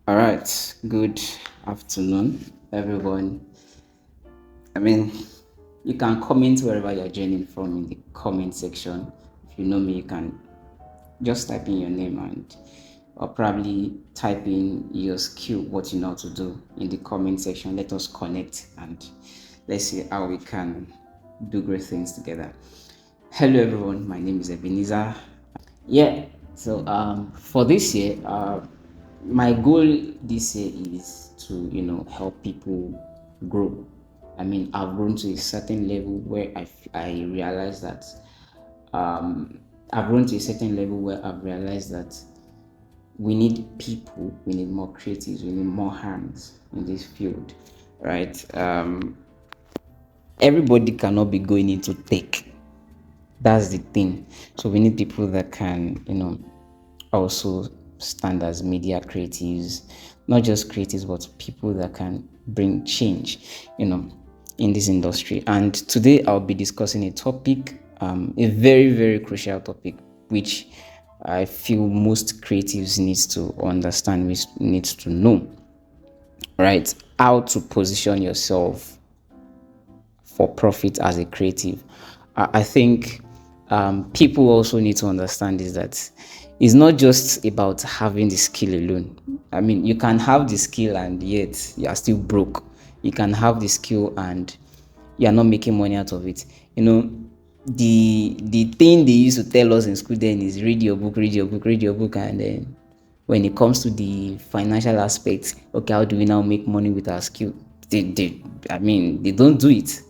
All right, good afternoon, everyone. I mean, you can comment wherever you're joining from in the comment section. If you know me, you can just type in your name and or probably type in your skill, what you know how to do in the comment section. Let us connect and let's see how we can do great things together. Hello, everyone. My name is Ebenezer. Yeah. So for this year, my goal this year is to help people grow. I mean, I've grown to a certain level where I realize that I've grown to a certain level where I've realized that we need people, we need more creatives, we need more hands in this field, right? Everybody cannot be going into tech. That's the thing. So we need people that can, also stand as media creatives, not just creatives, but people that can bring change, in this industry. And today I'll be discussing a topic, a very, very crucial topic, which I feel most creatives needs to understand, which needs to know, right? How to position yourself for profit as a creative. I think people also need to understand is that it's not just about having the skill alone. I mean, you can have the skill and yet you are still broke. You can have the skill and you are not making money out of it. The thing they used to tell us in school then is read your book, read your book, read your book, and then when it comes to the financial aspects, okay, how do we now make money with our skill? They don't do it.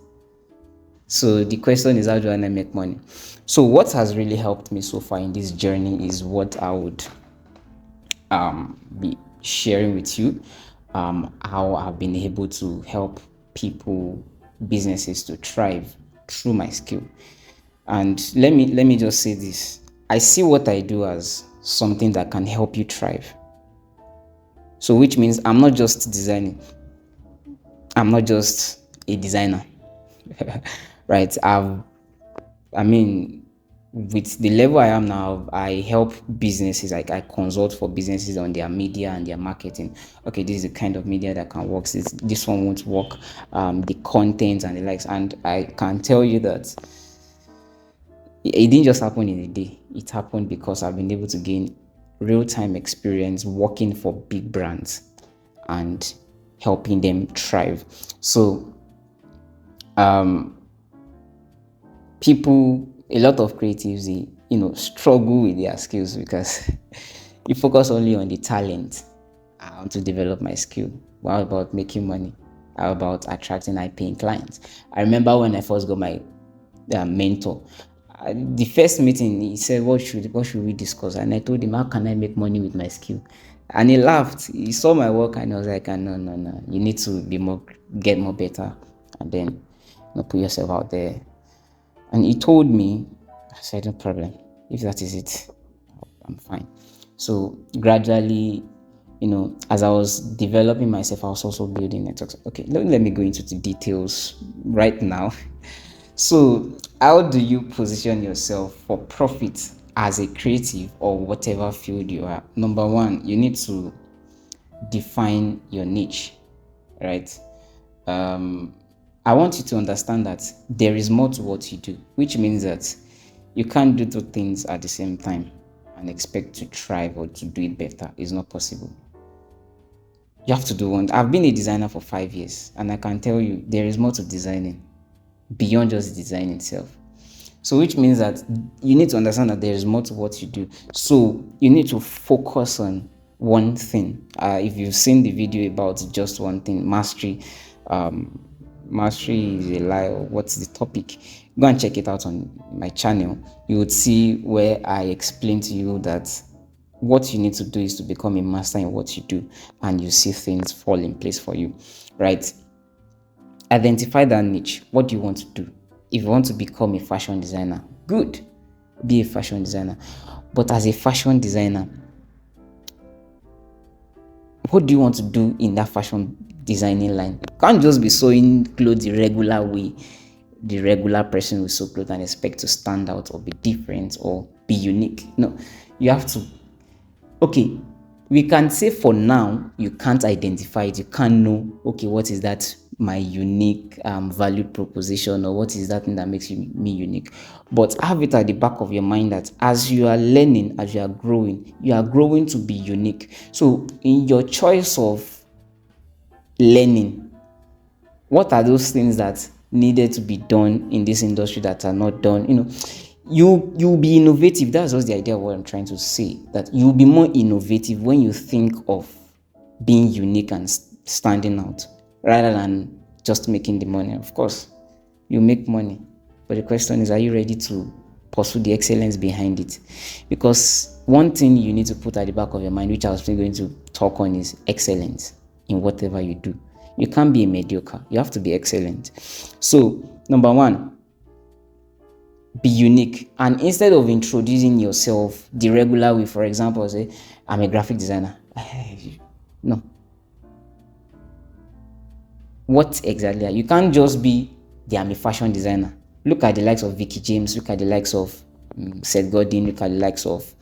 So the question is, how do I make money? So what has really helped me so far in this journey is what I would be sharing with you. How I've been able to help people, businesses to thrive through my skill. And let me just say this: I see what I do as something that can help you thrive. So which means I'm not just designing. I'm not just a designer, right? I mean, with the level I am now, I help businesses. Like I consult for businesses on their media and their marketing. Okay, this is the kind of media that can work. This one won't work. The content and the likes. And I can tell you that it didn't just happen in a day. It happened because I've been able to gain real-time experience working for big brands and helping them thrive. So people, a lot of creatives, they, struggle with their skills because you focus only on the talent. I want to develop my skill. What about making money? How about attracting high-paying clients? I remember when I first got my mentor. The first meeting, he said, "What should we discuss?" And I told him, "How can I make money with my skill?" And he laughed. He saw my work, and I was like, "No, no, no! You need to get more better, and then put yourself out there." And he told me, I said, "No problem. If that is it, I'm fine." So gradually, as I was developing myself, I was also building networks. Okay, let me go into the details right now. So, how do you position yourself for profit as a creative or whatever field you are? Number one, you need to define your niche, right? I want you to understand that there is more to what you do, which means that you can't do two things at the same time and expect to thrive or to do it better. It's not possible. You have to do one. I've been a designer for 5 years, and I can tell you there is more to designing beyond just the design itself. So, which means that you need to understand that there is more to what you do. So, you need to focus on one thing. If you've seen the video about just one thing, mastery is a lie, or what's the topic? Go and check it out on my channel. You would see where I explain to you that what you need to do is to become a master in what you do, and you see things fall in place for you, right? Identify that niche. What do you want to do? If you want to become a fashion designer, good, be a fashion designer. But as a fashion designer, what do you want to do in that fashion designing line? You can't just be sewing clothes the regular way the regular person will sew clothes and expect to stand out or be different or be unique. No, you have to. Okay, We can say for now, you can't identify it. You can't know, okay, what is that my unique value proposition, or what is that thing that makes me unique. But have it at the back of your mind that as you are learning, as you are growing to be unique. So in your choice of learning, what are those things that needed to be done in this industry that are not done? You'll be innovative. That's just the idea of what I'm trying to say, that you'll be more innovative when you think of being unique and standing out, rather than just making the money. Of course you make money, but the question is, are you ready to pursue the excellence behind it? Because one thing you need to put at the back of your mind, which I was going to talk on, is excellence in whatever you do. You can't be a mediocre, you have to be excellent. So number one, be unique. And instead of introducing yourself the regular way, for example, say, I'm a graphic designer. No. What exactly are you? You can't just be I'm a fashion designer. Look at the likes of Vicky James, look at the likes of Seth Godin, look at the likes of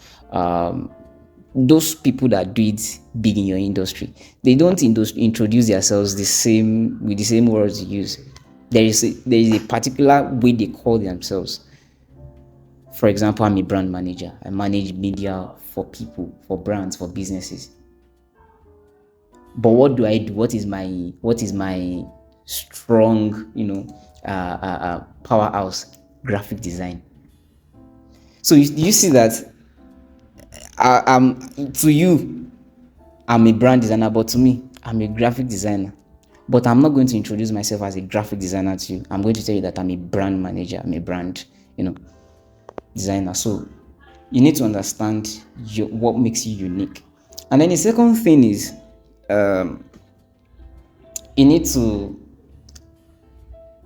those people that do it big in your industry. They don't introduce themselves with the same words you use. There is a particular way they call themselves. For example, I'm a brand manager. I manage media for people, for brands, for businesses. But what do I do? What is my strong, powerhouse? Graphic design. So you see that to you, I'm a brand designer, but to me, I'm a graphic designer. But I'm not going to introduce myself as a graphic designer to you. I'm going to tell you that I'm a brand manager. I'm a brand, designer. So you need to understand what makes you unique. And then the second thing is, you need to,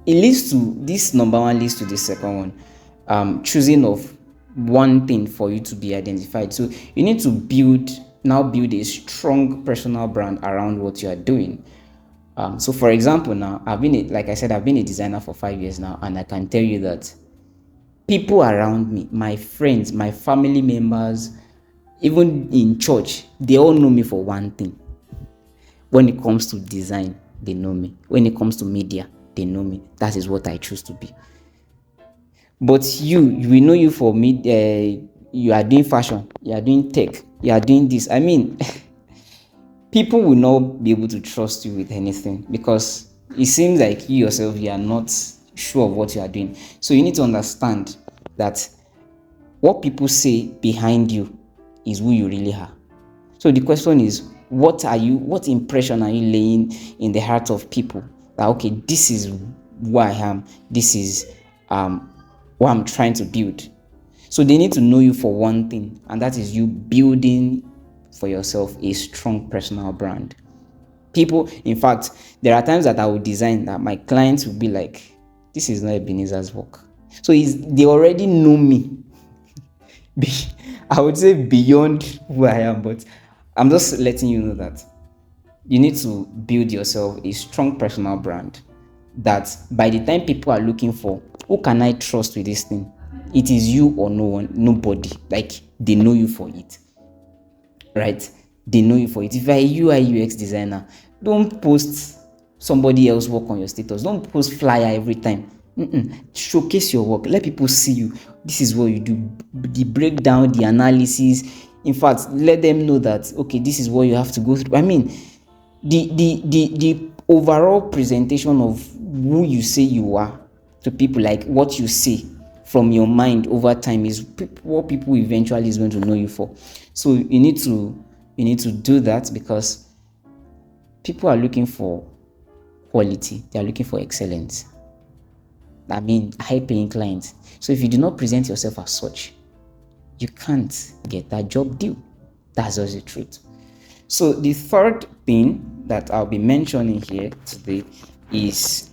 this number one leads to the second one, choosing of one thing for you to be identified. So you need to build a strong personal brand around what you are doing. So for example, now I've been a designer for 5 years now, and I can tell you that people around me, my friends, my family members, even in church, they all know me for one thing. When it comes to design, they know me. When it comes to media, they know me. That is what I choose to be. But we know you for me. You are doing fashion, you are doing tech, you are doing this. I mean, people will not be able to trust you with anything, because it seems like you yourself, you are not sure of what you are doing. So you need to understand that what people say behind you is who you really are. So the question is, what impression are you laying in the heart of people? That, okay, this is who I am, this is what I'm trying to build. So they need to know you for one thing, and that is you building for yourself a strong personal brand. People, in fact, there are times that I will design that my clients will be like, this is not Ebenezer's work. So they already know me. I would say beyond who I am, but I'm just letting you know that you need to build yourself a strong personal brand, that by the time people are looking for, who can I trust with this thing, it is you or no one, nobody. Like, they know you for it, right? They know you for it. If you're a UI UX designer, don't post somebody else work on your status. Don't post flyer every time. Showcase your work. Let people see you. This is what you do. The breakdown, the analysis. In fact, let them know that, okay, this is what you have to go through. I mean, the overall presentation of who you say you are to people, like what you say from your mind over time, is what people eventually is going to know you for. So you need to do that, because people are looking for quality. They are looking for excellence. I mean, high-paying clients. So if you do not present yourself as such, you can't get that job deal. That's just the truth. So the third thing that I'll be mentioning here today is,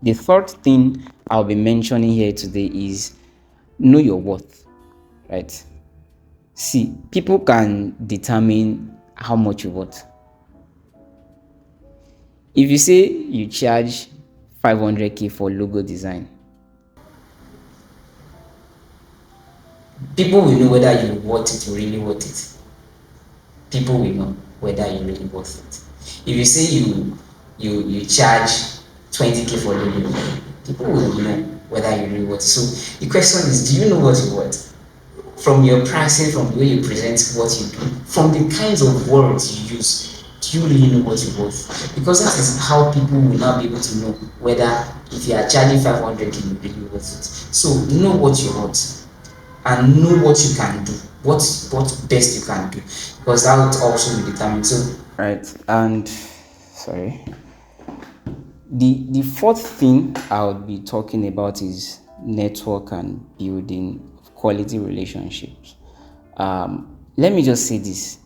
the third thing I'll be mentioning here today is know your worth, right? See, people can determine how much you worth. If you say you charge 500k for logo design, People will know whether you want it, you really want it. People will know whether you really worth it. If you say you charge 20K for living, people will know whether you really want it. So the question is, do you know what you want? From your pricing, from the way you present what you do, from the kinds of words you use, do you really know what you want? Because that is how people will now be able to know whether if you are charging 500K, you really worth it. So know what you want and know what you can do, what best you can do, because that would also be determined. So Right. And sorry. The fourth thing I would be talking about is network and building quality relationships. Let me just say this: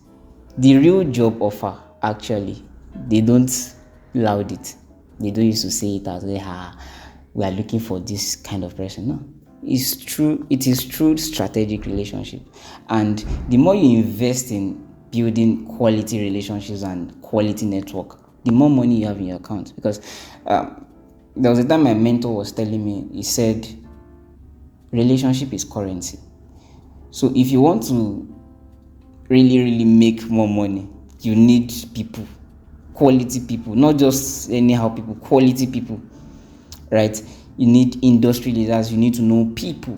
the real job offer, actually, they don't loud it. They don't used to say it as we are looking for this kind of person. No, it's true. It is true strategic relationship, and the more you invest in building quality relationships and quality network, the more money you have in your account. Because there was a time my mentor was telling me, he said, relationship is currency. So if you want to really make more money, you need people, quality people, not just anyhow people, quality people, right? You need industry leaders, you need to know people,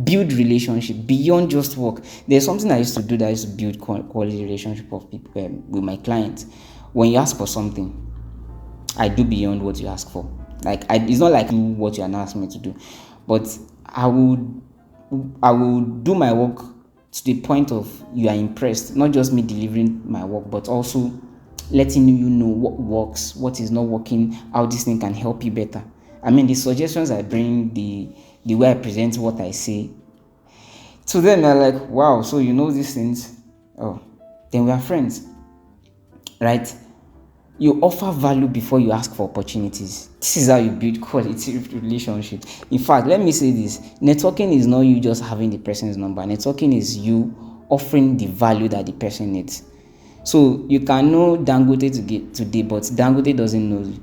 build relationship beyond just work. There's something I used to do that I used to build quality relationship of people with my clients. When you ask for something, I do beyond what you ask for. It's not like you do what you are not asking me to do, but I will do my work to the point of you are impressed. Not just me delivering my work, but also letting you know what works, what is not working, how this thing can help you better. I mean, the suggestions I bring, the way I present what I say to them, they're like, wow, so you know these things. Oh, then we are friends, right? You offer value before you ask for opportunities. This is how you build quality relationship. In fact, let me say this: networking is not you just having the person's number. Networking is you offering the value that the person needs. So you can know Dangote to get today, but Dangote doesn't know you.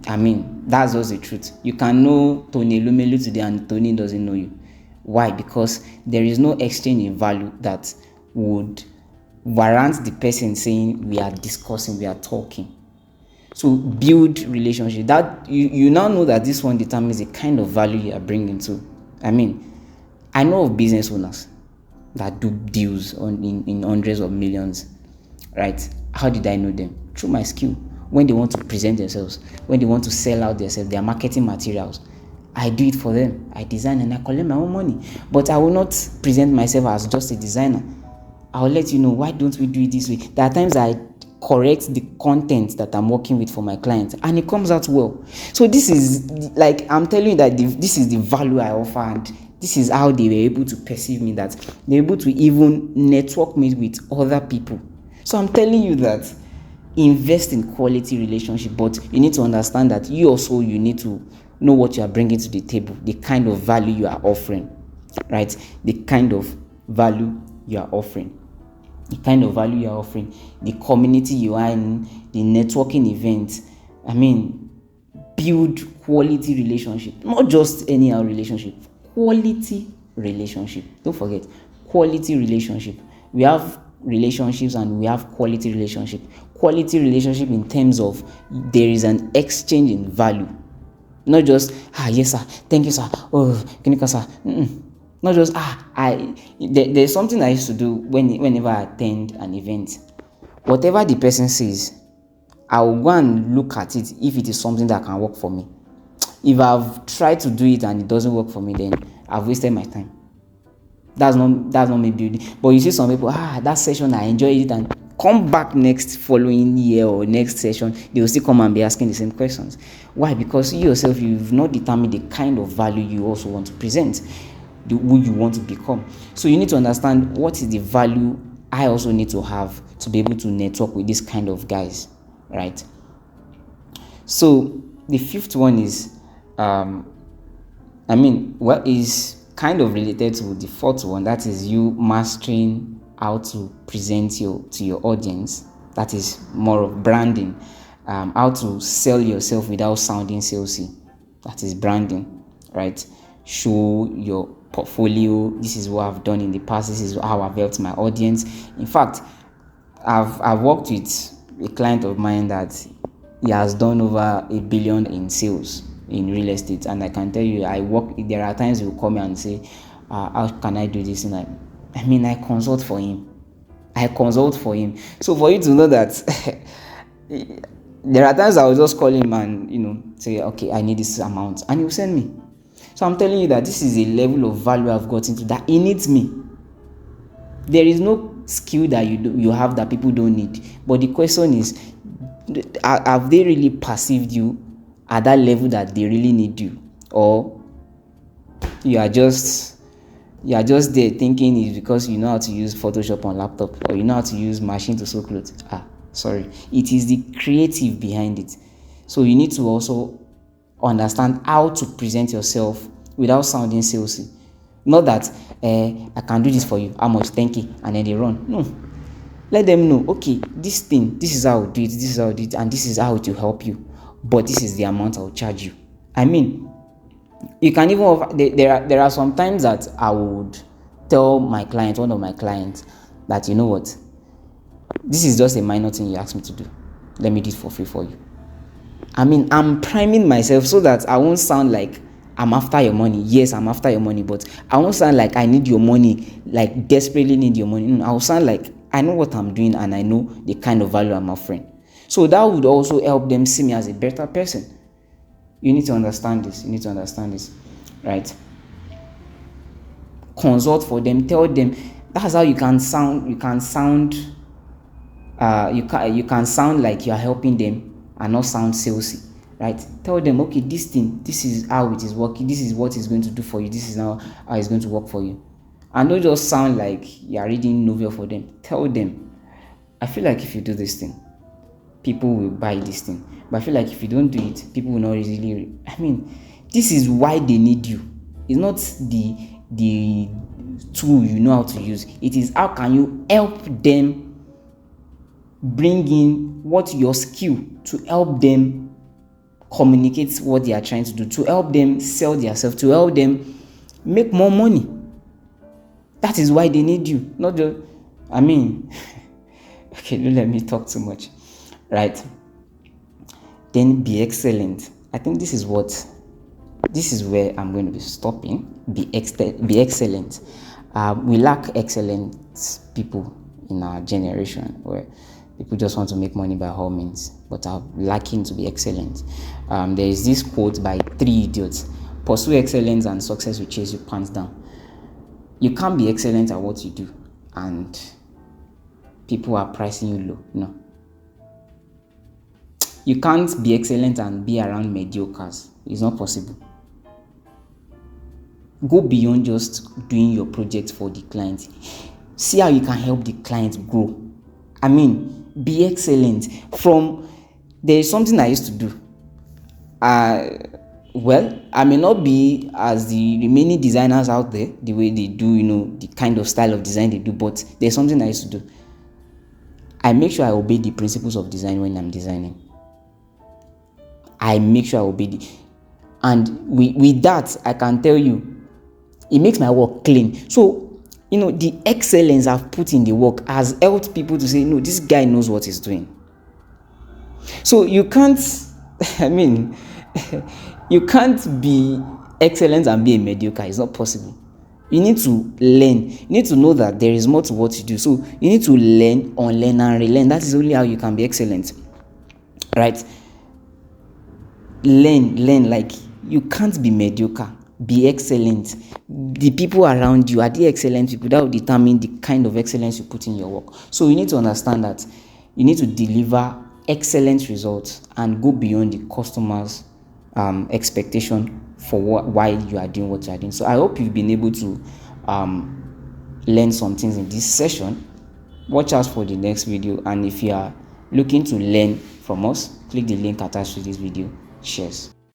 I mean, that's just the truth. You can know Tony Lumelu today and Tony doesn't know you. Why? Because there is no exchange in value that would warrant the person saying we are discussing, we are talking. So build relationship. That you now know that this one determines the kind of value you are bringing to. I mean, I know of business owners that do deals in hundreds of millions, right? How did I know them? Through my skill. When they want to present themselves, when they want to sell out themselves, their marketing materials, I do it for them. I design and I collect my own money. But I will not present myself as just a designer. I'll let you know, why don't we do it this way? There are times I correct the content that I'm working with for my clients and it comes out well. So this is like, I'm telling you that this is the value I offer, and this is how they were able to perceive me, that they're able to even network me with other people. So I'm telling you that invest in quality relationship, but you need to understand that you need to know what you are bringing to the table, the kind of value you are offering, right? The kind of value you are offering, the community you are in, the networking events. I mean, build quality relationship, not just anyhow relationship, quality relationship. Don't forget, quality relationship. We have relationships and we have quality relationship. Quality relationship in terms of there is an exchange in value, not just yes sir, thank you sir, oh can you sir. Not just there's something I used to do whenever I attend an event. Whatever the person says, I will go and look at it if it is something that can work for me. If I've tried to do it and it doesn't work for me, then I've wasted my time. That's not me building. But you see some people, that session I enjoyed it, and come back next following year or next session, they will still come and be asking the same questions. Why? Because you yourself, you've not determined the kind of value you also want to present, who you want to become. So you need to understand what is the value I also need to have to be able to network with this kind of guys, right? So the fifth one is, what is kind of related to the fourth one, that is you mastering how to present to your audience. That is more of branding, how to sell yourself without sounding salesy. That is branding, right? Show your portfolio. This is what I've done in the past. This is how I've helped my audience. In fact, I've worked with a client of mine that he has done over 1 billion in sales in real estate, and I can tell you, there are times he will come and say, how can I do this? And I consult for him. So for you to know that there are times I will just call him and say, okay, I need this amount, and he will send me. So I'm telling you that this is a level of value I've got into, that he needs me. There is no skill that you have that people don't need. But the question is, have they really perceived you at that level that they really need you? Or you are just there thinking it's because you know how to use Photoshop on laptop, or you know how to use machine to sew clothes. Sorry. It is the creative behind it. So you need to also understand how to present yourself without sounding salesy. Not that I can do this for you, how much, 10K, and then they run. No. Let them know, okay, this is how I do it, this is how I do it, and this is how it will help you. But this is the amount I'll charge you. You can even offer, there are some times that I would tell one of my clients, that you know what, this is just a minor thing you asked me to do. Let me do it for free for you. I'm priming myself so that I won't sound like I'm after your money. Yes, I'm after your money, but I won't sound like I need your money, like desperately need your money. No, I'll sound like I know what I'm doing and I know the kind of value I'm offering. So that would also help them see me as a better person. You need to understand this. Right? Consult for them. Tell them. That's how you can sound. You can sound like you're helping them and not sound salesy, right? Tell them, okay, this is how it is working, this is what it's going to do for you, this is how it's going to work for you. And don't just sound like you're reading novel for them. Tell them, I feel like if you do this thing, people will buy this thing. But I feel like if you don't do it, people will not really. This is why they need you. It's not the tool you know how to use. It is how can you help them bring in what your skill to help them communicate what they are trying to do, to help them sell themselves, to help them make more money. That is why they need you. Not just, okay, don't let me talk too much. Right? Then be excellent. I think this is where I'm going to be stopping. Be excellent. We lack excellent people in our generation, where people just want to make money by all means, but are lacking to be excellent. There is this quote by 3 idiots: pursue excellence and success will chase you pants down. You can't be excellent at what you do and people are pricing you low. No. You can't be excellent and be around mediocres. It's not possible. Go beyond just doing your project for the client. See how you can help the client grow. Be excellent. There is something I used to do. I may not be as the remaining designers out there, the way they do, the kind of style of design they do, but there's something I used to do. I make sure I obey the principles of design when I'm designing. I make sure I obey and with that, I can tell you, it makes my work clean. So, the excellence I've put in the work has helped people to say, no, this guy knows what he's doing. So you can't, you can't be excellent and be a mediocre. It's not possible. You need to learn. You need to know that there is more to what you do. So you need to learn, unlearn, and relearn. That is only how you can be excellent. Right? Learn. Like, you can't be mediocre. Be excellent. The people around you, are the excellent people? That will determine the kind of excellence you put in your work. So you need to understand that you need to deliver excellent results and go beyond the customer's expectation for why you are doing what you are doing. So I hope you've been able to learn some things in this session. Watch out for the next video, and if you are looking to learn from us, click the link attached to this video. Cheers.